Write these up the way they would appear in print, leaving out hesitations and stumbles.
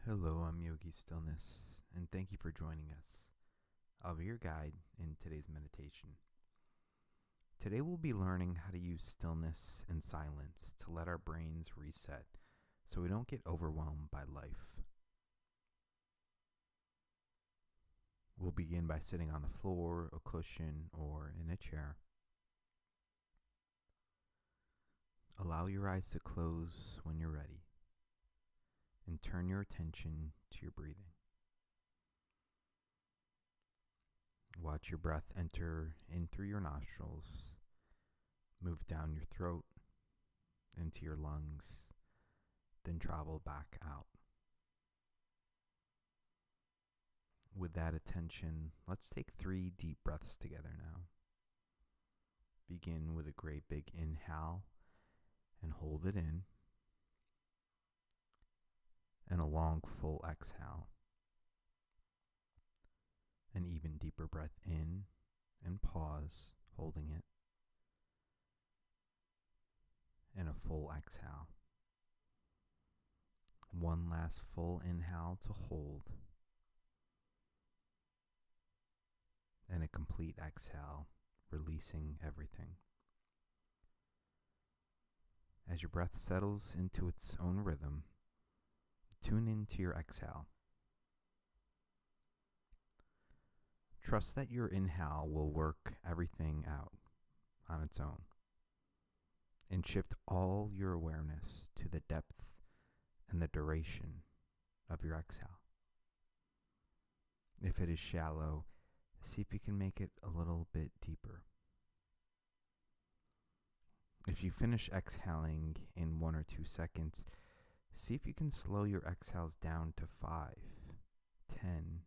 Hello, I'm Yogi Stillness, and thank you for joining us. I'll be your guide in today's meditation. Today we'll be learning how to use stillness and silence to let our brains reset so we don't get overwhelmed by life. We'll begin by sitting on the floor, a cushion, or in a chair. Allow your eyes to close when you're ready, and turn your attention to your breathing. Watch your breath enter in through your nostrils, move down your throat, into your lungs, then travel back out. With that attention, let's take 3 deep breaths together now. Begin with a great big inhale and hold it in, and a long full exhale. An even deeper breath in and pause, holding it, and a full exhale. One last full inhale to hold, and a complete exhale, releasing everything. As your breath settles into its own rhythm, tune into your exhale. Trust that your inhale will work everything out on its own, and shift all your awareness to the depth and the duration of your exhale. If it is shallow, see if you can make it a little bit deeper. If you finish exhaling in 1 or 2 seconds, see if you can slow your exhales down to 5, 10,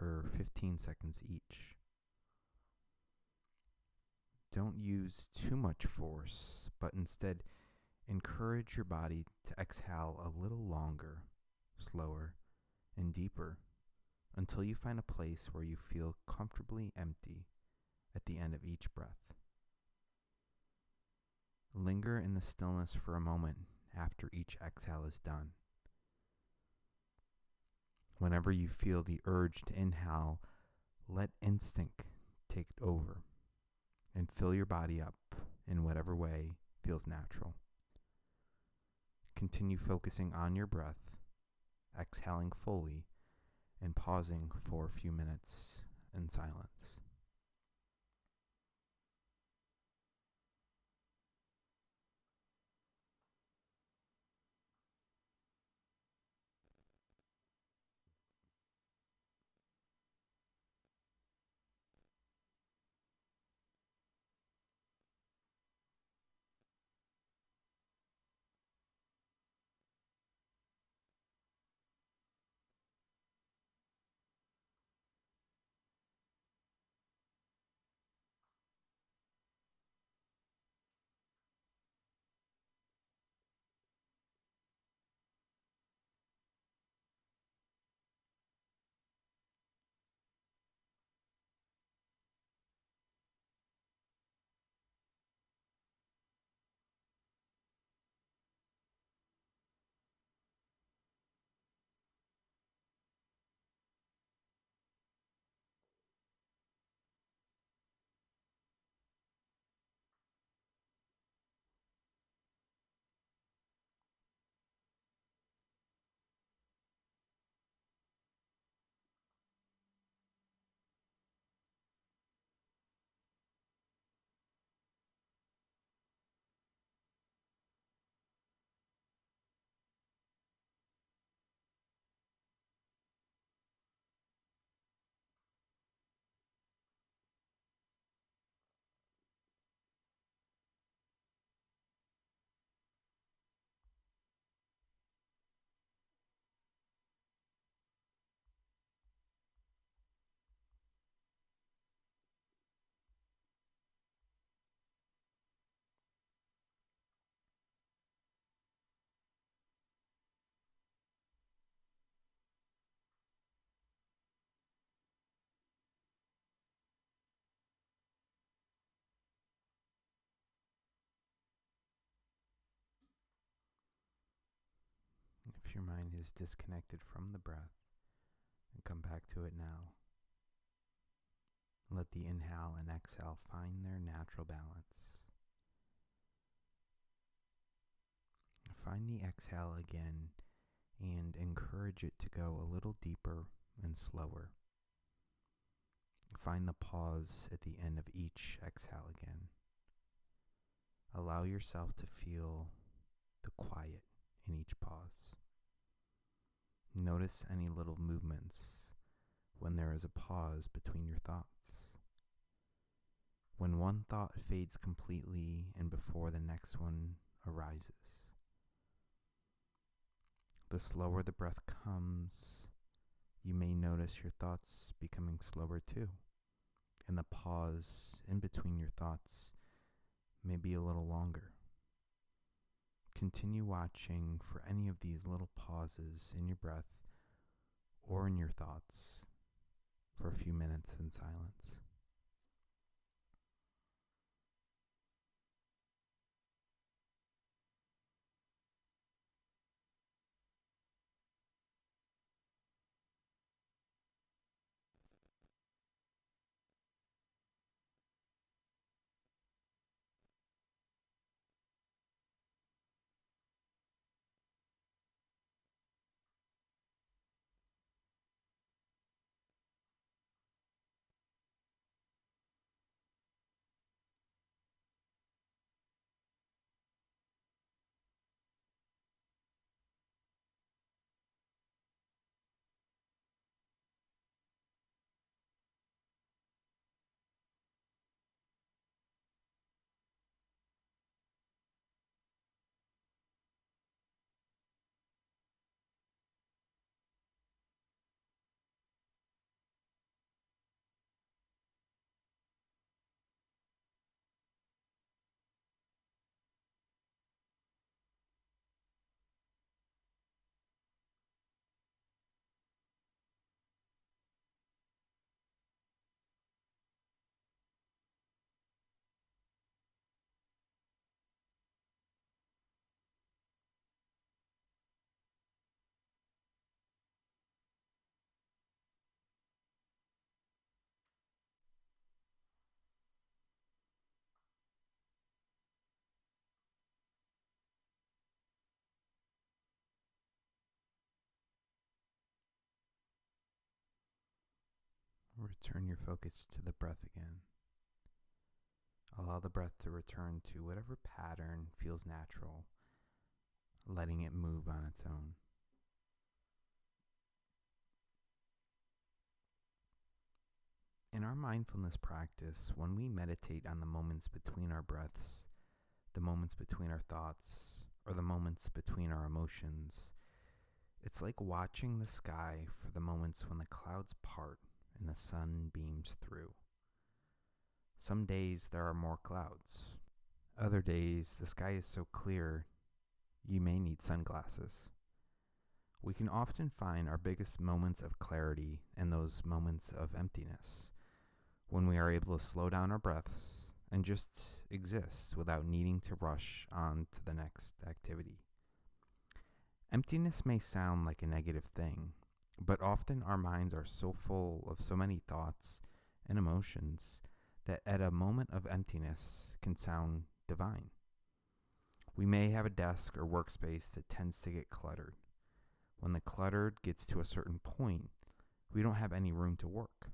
or 15 seconds each. Don't use too much force, but instead encourage your body to exhale a little longer, slower, and deeper until you find a place where you feel comfortably empty at the end of each breath. Linger in the stillness for a moment after each exhale is done. Whenever you feel the urge to inhale, let instinct take over and fill your body up in whatever way feels natural. Continue focusing on your breath, exhaling fully, and pausing for a few minutes in silence. your mind is disconnected from the breath and come back to it now. Let the inhale and exhale find their natural balance. Find the exhale again and encourage it to go a little deeper and slower. Find the pause at the end of each exhale again. Allow yourself to feel the quiet in each pause. Notice any little movements when there is a pause between your thoughts. When one thought fades completely and before the next one arises. The slower the breath comes, you may notice your thoughts becoming slower too, and the pause in between your thoughts may be a little longer. Continue watching for any of these little pauses in your breath or in your thoughts for a few minutes in silence. Return your focus to the breath again. Allow the breath to return to whatever pattern feels natural, letting it move on its own. In our mindfulness practice, when we meditate on the moments between our breaths, the moments between our thoughts, or the moments between our emotions, it's like watching the sky for the moments when the clouds part and the sun beams through. Some days there are more clouds. Other days the sky is so clear you may need sunglasses. We can often find our biggest moments of clarity in those moments of emptiness, when we are able to slow down our breaths and just exist without needing to rush on to the next activity. Emptiness may sound like a negative thing, but often our minds are so full of so many thoughts and emotions that at a moment of emptiness can sound divine. We may have a desk or workspace that tends to get cluttered. When the clutter gets to a certain point, we don't have any room to work.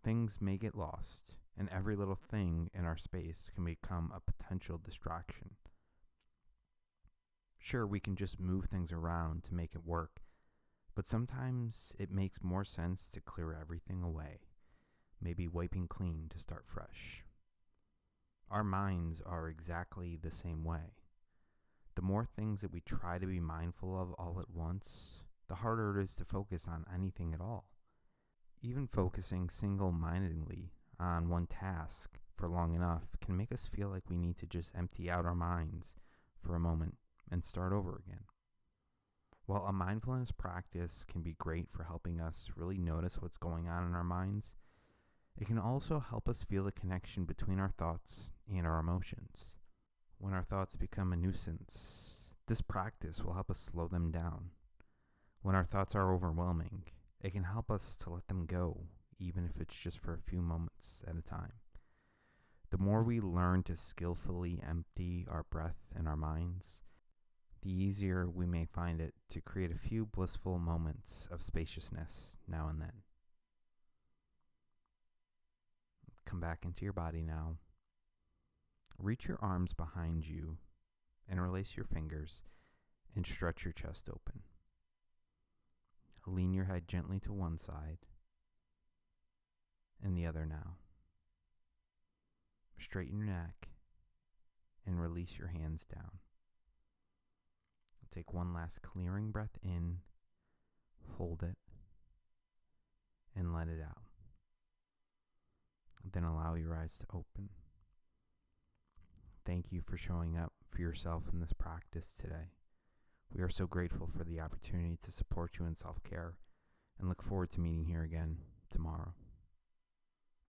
Things may get lost, and every little thing in our space can become a potential distraction. Sure, we can just move things around to make it work, but sometimes it makes more sense to clear everything away, maybe wiping clean to start fresh. Our minds are exactly the same way. The more things that we try to be mindful of all at once, the harder it is to focus on anything at all. Even focusing single-mindedly on one task for long enough can make us feel like we need to just empty out our minds for a moment and start over again. While a mindfulness practice can be great for helping us really notice what's going on in our minds, it can also help us feel the connection between our thoughts and our emotions. When our thoughts become a nuisance, this practice will help us slow them down When our thoughts are overwhelming, it can help us to let them go, even if it's just for a few moments at a time. The more we learn to skillfully empty our breath and our minds, the easier we may find it to create a few blissful moments of spaciousness now and then. Come back into your body now. Reach your arms behind you and release your fingers and stretch your chest open. Lean your head gently to one side and the other now. Straighten your neck and release your hands down. Take one last clearing breath in, hold it, and let it out. Then allow your eyes to open. Thank you for showing up for yourself in this practice today. We are so grateful for the opportunity to support you in self-care and look forward to meeting here again